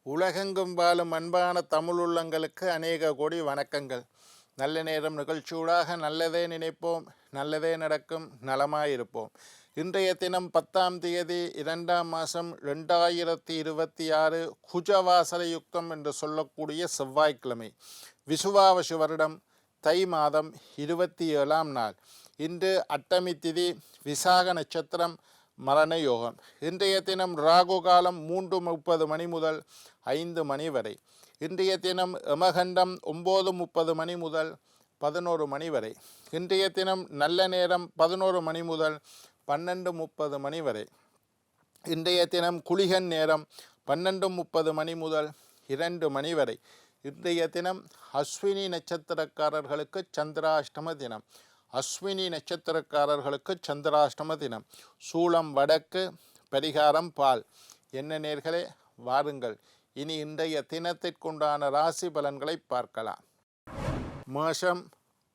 உலகெங்கும் வாழும் அன்பான தமிழுள்ளங்களுக்கு அநேக கோடி வணக்கங்கள். நல்ல நேரம் நிகழ்ச்சியூடாக நல்லதே நினைப்போம், நல்லதே நடக்கும், நலமாயிருப்போம். இன்றைய தினம் 10ஆம் தேதி 2ஆம் மாதம் 2026 குஜவாசல யுக்தம் என்று சொல்லக்கூடிய செவ்வாய்க்கிழமை, விசுவாவசு வருடம் தை மாதம் 27ஆம் நாள். இன்று அட்டமி திதி, விசாக நட்சத்திரம், மரண யோகம். இன்றைய தினம் ராகு காலம் 3:30 மணி முதல் 5 மணி வரை. இன்றைய தினம் யமகண்டம் 9:30 மணி முதல் 11 மணி வரை. இன்றைய தினம் நல்ல நேரம் 11 மணி முதல் 12:30 மணி வரை. இன்றைய தினம் குளிகன் நேரம் 12:30 மணி முதல் 2 மணி வரை. இன்றைய தினம் அஸ்வினி நட்சத்திரக்காரர்களுக்கு சந்திராஷ்டம தினம். அஸ்வினி நட்சத்திரக்காரர்களுக்கு சந்திராஷ்டம தினம். சூளம் வடக்கு, பரிகாரம் பால். என்ன நேர்களே, வாருங்கள் இனி இன்றைய தினத்திற்குண்டான ராசி பலன்களை பார்க்கலாம். மேஷம்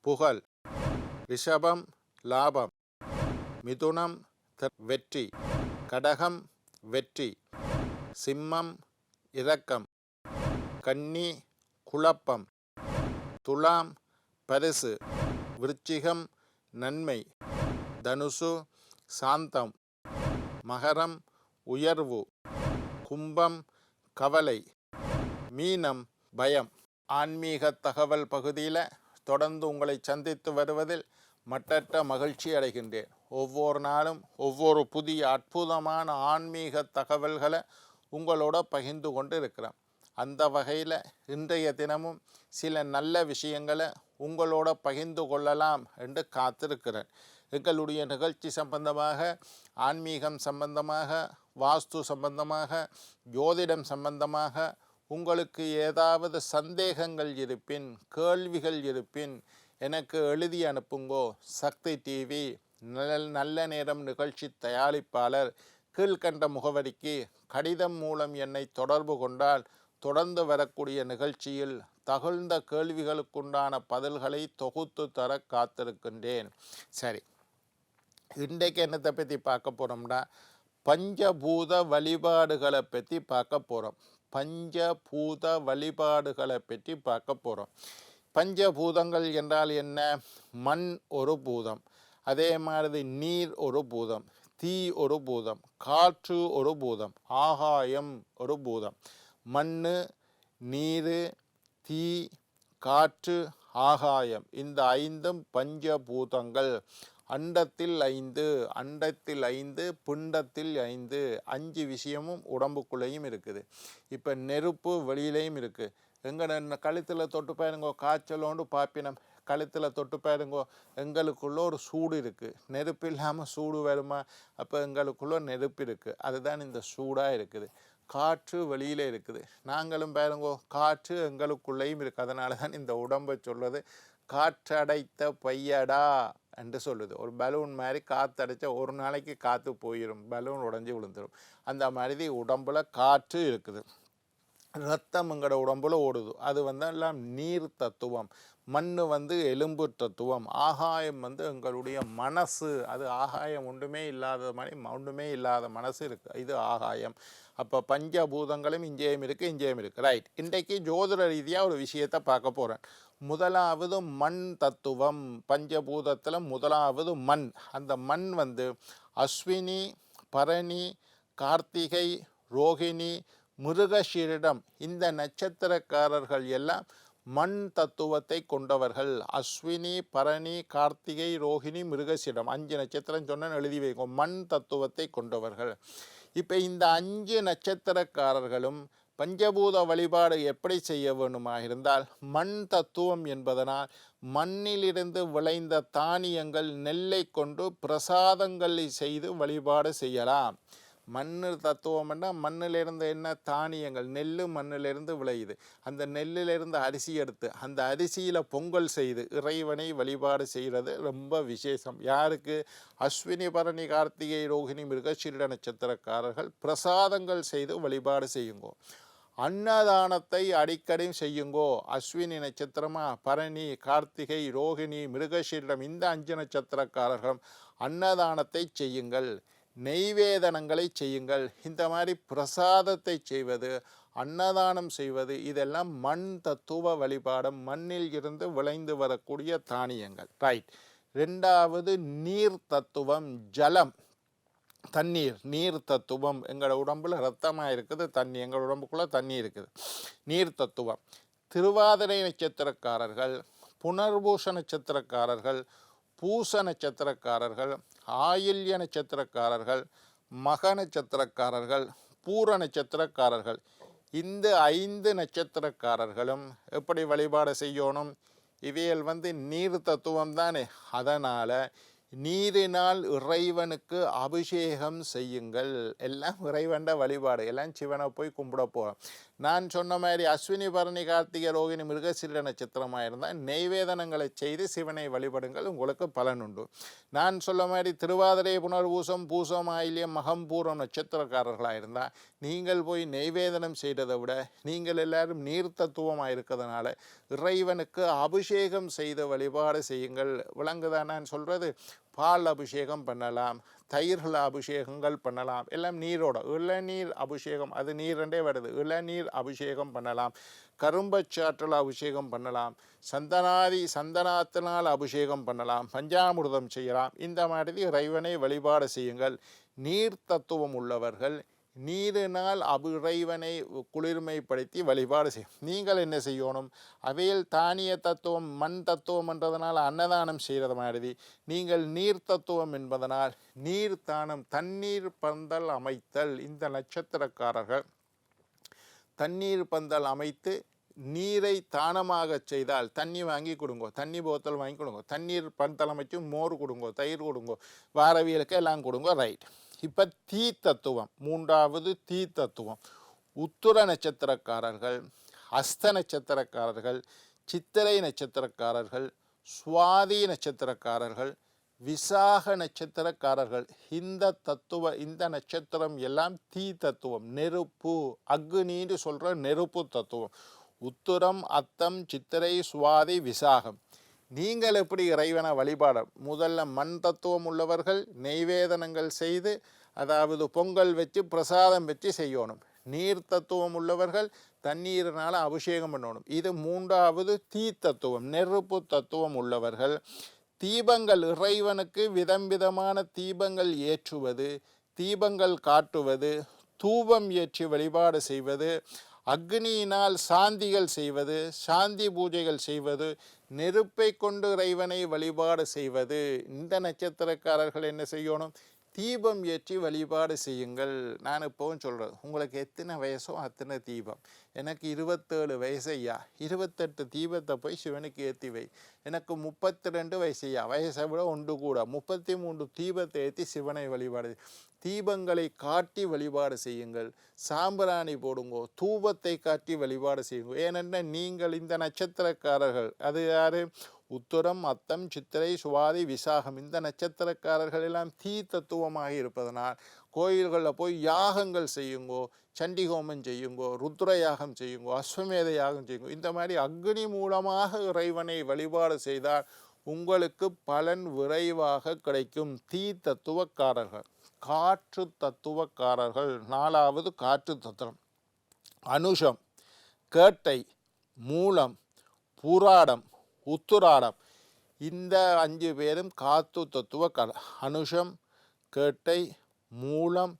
புகழ், ரிஷபம் லாபம், மிதுனம் வெற்றி, கடகம் வெற்றி, சிம்மம் இரக்கம், கன்னி குழப்பம், துலாம் பரிசு, விருச்சிகம் நன்மை, தனுசு சாந்தம், மகரம் உயர்வு, கும்பம் கவலை, மீனம் பயம். ஆன்மீக தகவல் பகுதியில் தொடர்ந்து உங்களை சந்தித்து வருவதில் மட்டற்ற மகிழ்ச்சி அடைகின்றேன். ஒவ்வொரு நாளும் ஒவ்வொரு புதிய அற்புதமான ஆன்மீக தகவல்களை உங்களோட பகிர்ந்து கொண்டு இருக்கிறேன். அந்த வகையில் இன்றைய தினமும் சில நல்ல விஷயங்களை உங்களோட பகிர்ந்து கொள்ளலாம் என்று காத்திருக்கிறேன். எங்களுடைய நிகழ்ச்சி சம்பந்தமாக, ஆன்மீகம் சம்பந்தமாக, வாஸ்து சம்பந்தமாக, ஜோதிடம் சம்பந்தமாக உங்களுக்கு ஏதாவது சந்தேகங்கள் இருப்பின், கேள்விகள் இருப்பின் எனக்கு எழுதி அனுப்புங்கோ. சக்தி டிவி நல்ல நேரம் நிகழ்ச்சி தயாரிப்பாளர் கீழ்கண்ட முகவரிக்கு கடிதம் மூலம் என்னை தொடர்பு கொண்டால் தொடர்ந்து வரக்கூடிய நிகழ்ச்சியில் தகுந்த கேள்விகளுக்குண்டான பதில்களை தொகுத்து தர காத்திருக்கின்றேன். சரி, இன்றைக்கு என்னத்தை பற்றி பார்க்க போகிறோம்னா, பஞ்சபூத வழிபாடுகளை பற்றி பார்க்க போகிறோம். பஞ்சபூத வழிபாடுகளை பற்றி பார்க்க போகிறோம். பஞ்சபூதங்கள் என்றால் என்ன? மண் ஒரு பூதம், அதே மாதிரி நீர் ஒரு பூதம், தீ ஒரு பூதம், காற்று ஒரு பூதம், ஆகாயம் ஒரு பூதம். மண், நீர், தீ, காற்று, ஆகாயம், இந்த 5ம் பஞ்சபூதங்கள். அண்டத்தில் 5, அண்டத்தில் 5, பிண்டத்தில் 5, 5 விஷயமும் உடம்புக்குள்ளேயும் இருக்குது. இப்போ நெருப்பு வெளியிலையும் இருக்குது. எங்கள் கழுத்தில் தொட்டு பாருங்கோ, காய்ச்சலோண்டு பாப்பினம் கழுத்தில் தொட்டு பாருங்கோ, எங்களுக்குள்ள ஒரு சூடு இருக்குது. நெருப்பு இல்லாமல் சூடு வருமா? அப்போ எங்களுக்குள்ள நெருப்பு இருக்குது. அதுதான் இந்த சூடாக இருக்குது. காற்று வெளியில் இருக்குது. நாங்களும் பாருங்கோ, காற்று எங்களுக்குள்ளேயும் இருக்குது. அதனால தான் இந்த உடம்பை சொல்வது காற்றடைத்த பையடா என்று சொல்லுது. ஒரு பலூன் மாதிரி காற்றடைச்சா ஒரு நாளைக்கு காற்று போயிடும், பலூன் உடஞ்சி விழுந்துடும். அந்த மாதிரி உடம்புல காற்று இருக்குது. ரத்தம் எங்களோட உடம்புல ஓடுது. அது எல்லாம் நீர் தத்துவம். மண் எலும்பு தத்துவம். ஆகாயம் எங்களுடைய மனசு. அது ஆகாயம் ஒன்றுமே இல்லாத மாதிரி ஒன்றுமே இல்லாத மனசு இருக்குது. இது ஆகாயம். அப்போ பஞ்சபூதங்களும் இங்கேயும் இருக்குது, இங்கேயும் இருக்குது. ரைட். இன்றைக்கு ஜோதிட ரீதியாக ஒரு விஷயத்தை பார்க்க போகிறேன். முதலாவது மண் தத்துவம். பஞ்சபூதத்தில் முதலாவது மண். அந்த மண் அஸ்வினி, பரணி, கார்த்திகை, ரோகிணி, மிருகசீரிடம், இந்த நட்சத்திரக்காரர்கள் எல்லாம் மண் தத்துவத்தை கொண்டவர்கள். அஸ்வினி, பரணி, கார்த்திகை, ரோகிணி, மிருகசீரிடம் 5 நட்சத்திரம் சொன்ன எழுதி வைக்கும். மண் தத்துவத்தை கொண்டவர்கள். இப்போ இந்த 5 நட்சத்திரக்காரர்களும் பஞ்சபூத வழிபாடு எப்படி செய்ய வேண்டுமாக இருந்தால், மண் தத்துவம் என்பதனால் மண்ணிலிருந்து விளைந்த தானியங்கள், நெல்லை கொண்டு பிரசாதங்களை செய்து வழிபாடு செய்யலாம். மண் தத்துவம்னா மண்ணிலிருந்து என்ன தானியங்கள், நெல் மண்ணிலிருந்து விளையுது. அந்த நெல்லிலிருந்து அரிசி எடுத்து அந்த அரிசியில் பொங்கல் செய்து இறைவனை வழிபாடு செய்கிறது ரொம்ப விசேஷம். யாருக்கு? அஸ்வினி, பரணி, கார்த்திகை, ரோகிணி, மிருகசீரிட நட்சத்திரக்காரர்கள் பிரசாதங்கள் செய்து வழிபாடு செய்யுங்கோ. அன்னதானத்தை அடிக்கடி செய்யுங்கோ. அஸ்வினி நட்சத்திரமா, பரணி, கார்த்திகை, ரோகிணி, மிருகசீரிடம் இந்த 5 நட்சத்திரக்காரர்களும் அன்னதானத்தை செய்யுங்கள். நெய்வேதனங்களை செய்யுங்கள். இந்த மாதிரி பிரசாதத்தை செய்வது அன்னதானம் செய்வது, இதெல்லாம் மண் தத்துவ வழிபாடம், மண்ணில் இருந்து விளைந்து வரக்கூடிய தானியங்கள். ரைட். ரெண்டாவது நீர் தத்துவம், ஜலம், தண்ணீர். நீர் தத்துவம், எங்களோட உடம்புல ரத்தமாக இருக்குது தண்ணி, எங்கள் உடம்புக்குள்ளே தண்ணி இருக்குது. நீர் தத்துவம். திருவாதிரை நட்சத்திரக்காரர்கள், புனர்பூச நட்சத்திரக்காரர்கள், பூச நட்சத்திரக்காரர்கள், ஆயில்ய நட்சத்திரக்காரர்கள், மக நட்சத்திரக்காரர்கள், பூர நட்சத்திரக்காரர்கள், இந்த 5 நட்சத்திரக்காரர்களும் எப்படி வழிபாடு செய்யணும்? இவைகள் நீர் தத்துவம் தானே. அதனால் நீரினால் இறைவனுக்கு அபிஷேகம் செய்யுங்கள். எல்லாம் இறைவண்ட வழிபாடு, எல்லாம் சிவனை போய் கும்பிட போகிறோம். நான் சொன்ன மாதிரி அஸ்வினி பரணி கார்த்திகை ரோகிணி மிருகசீரிட நட்சத்திரமாக இருந்தால் நெய்வேதனங்களை செய்து சிவனை வழிபடுங்கள், உங்களுக்கு பலன் உண்டு. நான் சொல்ல மாதிரி திருவாதிரை புனர்பூசம் பூசம் ஆயில்யம் மகம் பூரம் நட்சத்திரக்காரர்களாக இருந்தால் நீங்கள் போய் நெய்வேதனம் செய்ததை விட நீங்கள் எல்லாரும் நீர் தத்துவமாக இருக்கிறதுனால இறைவனுக்கு அபிஷேகம் செய்த வழிபாடு செய்யுங்கள். விளங்குதான் நான் சொல்கிறது? பால் அபிஷேகம் பண்ணலாம், தயிர்கள் அபிஷேகங்கள் பண்ணலாம், எல்லாம் நீரோட. இளநீர் அபிஷேகம், அது நீரண்டே வருது, இளநீர் அபிஷேகம் பண்ணலாம், கரும்பச்சாற்றல் அபிஷேகம் பண்ணலாம், சந்தனத்தினால் அபிஷேகம் பண்ணலாம், பஞ்சாமிர்தம் செய்யலாம். இந்த மாதிரி இறைவனை வழிபாடு செய்யுங்கள். நீர் தத்துவம் உள்ளவர்கள் நீரினால் இறைவனை குளிர்மைப்படுத்தி வழிபாடு செய்யும். நீங்கள் என்ன செய்யணும்? அவையில் தானிய தத்துவம் மண் தத்துவம் என்றதனால் அன்னதானம் செய்கிறது மாதிரி நீங்கள் நீர் தத்துவம் என்பதனால் நீர் தானம், தண்ணீர் பந்தல் அமைத்தல். இந்த நட்சத்திரக்காரர்கள் தண்ணீர் பந்தல் அமைத்து நீரை தானமாக செய்தால், தண்ணி வாங்கி கொடுங்கோ, தண்ணி போத்தல் வாங்கி கொடுங்கோ, தண்ணீர் பந்தல் அமைச்சு மோர் கொடுங்கோ, தயிர் கொடுங்கோ, வாரவியலுக்கு எல்லாம் கொடுங்கோ. ரைட். இப்போ தீ தத்துவம், மூன்றாவது தீ தத்துவம். உத்திர நட்சத்திரக்காரர்கள், அஸ்த நட்சத்திரக்காரர்கள், சித்திரை நட்சத்திரக்காரர்கள், சுவாதி நட்சத்திரக்காரர்கள், விசாக நட்சத்திரக்காரர்கள், இந்த நட்சத்திரம் எல்லாம் தீ தத்துவம், நெருப்பு, அக்னின்னு சொல்கிற நெருப்பு தத்துவம். உத்திரம், அத்தம், சித்திரை, சுவாதி, விசாகம். நீங்கள் எப்படி இறைவனை வழிபாட? முதல்ல மண் தத்துவம் உள்ளவர்கள் நெய்வேதனங்கள் செய்து, அதாவது பொங்கல் வச்சு பிரசாதம் வச்சு செய்யணும். நீர் தத்துவம் உள்ளவர்கள் தண்ணீரினால் அபிஷேகம் பண்ணணும். இது மூன்றாவது தீ தத்துவம், நெருப்பு தத்துவம் உள்ளவர்கள். தீபங்கள், இறைவனுக்கு விதம் விதமான தீபங்கள் ஏற்றுவது, தீபங்கள் காட்டுவது, தூபம் ஏற்றி வழிபாடு செய்வது, அக்னியினால் சாந்திகள் செய்வது, சாந்தி பூஜைகள் செய்வது, நெருப்பை கொண்டு இறைவனை வழிபாடு செய்வது. இந்த நட்சத்திரக்காரர்கள் என்ன செய்யணும்? தீபம் ஏற்றி வழிபாடு செய்யுங்கள். நான் இப்போவும் சொல்கிறது, உங்களுக்கு எத்தனை வயசோ அத்தனை தீபம். எனக்கு 27 வயசு ஐயா, 28 தீபத்தை போய் சிவனுக்கு ஏற்றி வை. எனக்கு 32 வயசு ஐயா, வயசை விட ஒன்று கூட, 33 தீபத்தை ஏற்றி சிவனை வழிபாடு. தீபங்களை காட்டி வழிபாடு செய்யுங்கள். சாம்பிராணி போடுங்கோ, தூபத்தை காட்டி வழிபாடு செய்யுங்க. ஏனென்றால் நீங்கள் இந்த நட்சத்திரக்காரர்கள், அது யாரு? உத்திரம், அத்தம், சித்திரை, சுவாதி, விசாகம். இந்த நட்சத்திரக்காரர்கள் எல்லாம் தீ தத்துவமாக இருப்பதனால் கோயில்களில் போய் யாகங்கள் செய்யுங்கோ, சண்டி ஹோமம் செய்யுங்கோ, ருத்ர யாகம் செய்யுங்கோ, அஸ்வமேத யாகம் செய்யுங்கோ. இந்த மாதிரி அக்னி மூலமாக இறைவனை வழிபாடு செய்தால் உங்களுக்கு பலன் விரைவாக கிடைக்கும். தீ தத்துவக்காரர்கள். காற்று தத்துவக்காரர்கள், நாலாவது காற்று தத்துவம். அனுஷம், கேட்டை, மூலம், பூராடம், உத்துராடம். இந்த 5 பேரும் காத்து தத்துவக்காரர். அனுஷம், கேட்டை, மூலம்,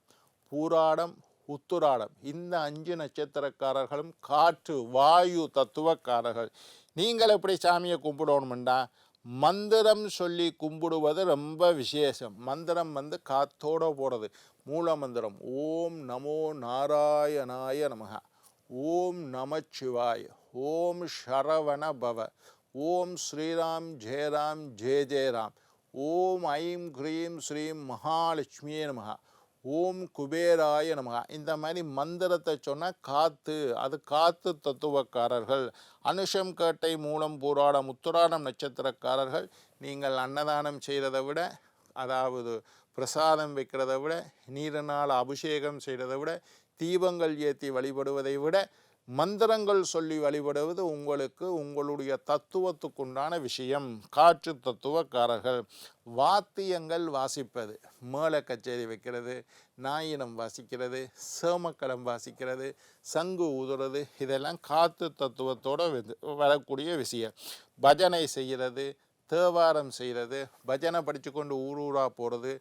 பூராடம், உத்துராடம். இந்த 5 நட்சத்திரக்காரர்களும் காற்று வாயு தத்துவக்காரர்கள். நீங்கள் எப்படி சாமியை கும்பிடணும்டா? மந்திரம் சொல்லி கும்பிடுவது ரொம்ப விசேஷம். மந்திரம் காத்தோட போடுறது. மூல மந்திரம் ஓம் நமோ நாராயணாய நமக, ஓம் நமச்சிவாய, ஓம் சரவண பவ, ஓம் ஸ்ரீராம் ஜெயராம் ஜெய ஜெயராம், ஓம் ஐம் க்ரீம் ஸ்ரீம் மகாலட்சுமியே நமக, ஓம் குபேராய நமக. இந்த மாதிரி மந்திரத்தை சொன்னால் காத்து, அது காத்து தத்துவக்காரர்கள். அனுஷம், கேட்டை, மூலம், பூராடம், உத்திராடம் நட்சத்திரக்காரர்கள். நீங்கள் அன்னதானம் செய்கிறதை விட, அதாவது பிரசாதம் வைக்கிறதை விட, நீரினால் அபிஷேகம் செய்கிறதை விட, தீபங்கள் ஏற்றி வழிபடுவதை விட மந்திரங்கள் சொல்லி வழிபடுவது உங்களுக்கு உங்களுடைய தத்துவத்துக்குண்டான விஷயம். காற்று தத்துவக்காரர்கள் வாத்தியங்கள் வாசிப்பது, மேள கச்சேரி வைக்கிறது, நாயினம் வாசிக்கிறது, சேமக்கலம் வாசிக்கிறது, சங்கு ஊதுறது, இதெல்லாம் காற்று தத்துவத்தோடு வரக்கூடிய விஷயம். பஜனை செய்கிறது, தேவாரம் செய்கிறது, பஜனை படித்து கொண்டு ஊரூராக போகிறது,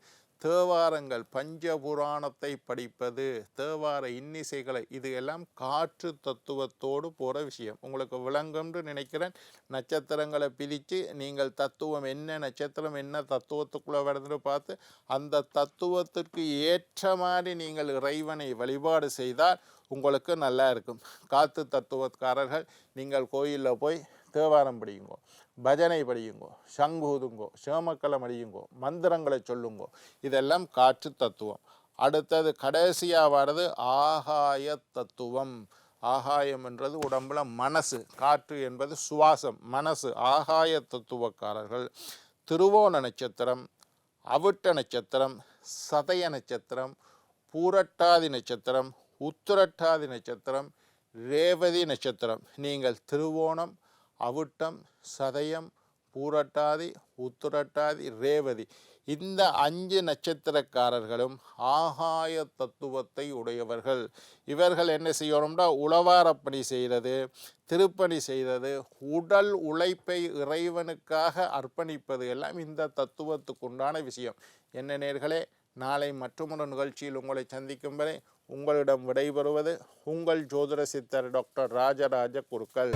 தேவாரங்கள் பஞ்சபுராணத்தை படிப்பது, தேவார இன்னிசைகளை, இது எல்லாம் காற்று தத்துவத்தோடு போகிற விஷயம். உங்களுக்கு விளங்கும்னு நினைக்கிறேன். நட்சத்திரங்களை பிரித்து நீங்கள் தத்துவம் என்ன நட்சத்திரம் என்ன தத்துவத்துக்குள்ளே வருதுன்னு பார்த்து அந்த தத்துவத்திற்கு ஏற்ற மாதிரி நீங்கள் இறைவனை வழிபாடு செய்தால் உங்களுக்கு நல்லா இருக்கும். காற்று தத்துவக்காரர்கள் நீங்கள் கோயிலில் போய் தேவாரம் படியுங்கோ, பஜனை படியுங்கோ, சங்கூதுங்கோ, சேமக்கலம் அடியுங்கோ, மந்திரங்களை சொல்லுங்கோ, இதெல்லாம் காற்று தத்துவம். அடுத்தது கடைசியாக வர்றது ஆகாய தத்துவம். ஆகாயம் என்றது உடம்புல மனசு, காற்று என்பது சுவாசம், மனசு. ஆகாய தத்துவக்காரர்கள் திருவோண நட்சத்திரம், அவிட்ட நட்சத்திரம், சதய நட்சத்திரம், பூரட்டாதி நட்சத்திரம், உத்திரட்டாதி நட்சத்திரம், ரேவதி நட்சத்திரம். நீங்கள் திருவோணம், அவிட்டம், சதயம், பூரட்டாதி, உத்திரட்டாதி, ரேவதி, இந்த 5 நட்சத்திரக்காரர்களும் ஆகாய தத்துவத்தை உடையவர்கள். இவர்கள் என்ன செய்யணும்னா உழவாரப்பணி செய்கிறது, திருப்பணி செய்கிறது, உடல் உழைப்பை இறைவனுக்காக அர்ப்பணிப்பது எல்லாம் இந்த தத்துவத்துக்கு உண்டான விஷயம். என்ன நேர்களே, நாளை மற்றொரு நிகழ்ச்சியில் உங்களை சந்திக்கும் வரை உங்களிடம் விடைபெறுவது உங்கள் ஜோதிட சித்தர் டாக்டர் ராஜராஜ குருக்கள்.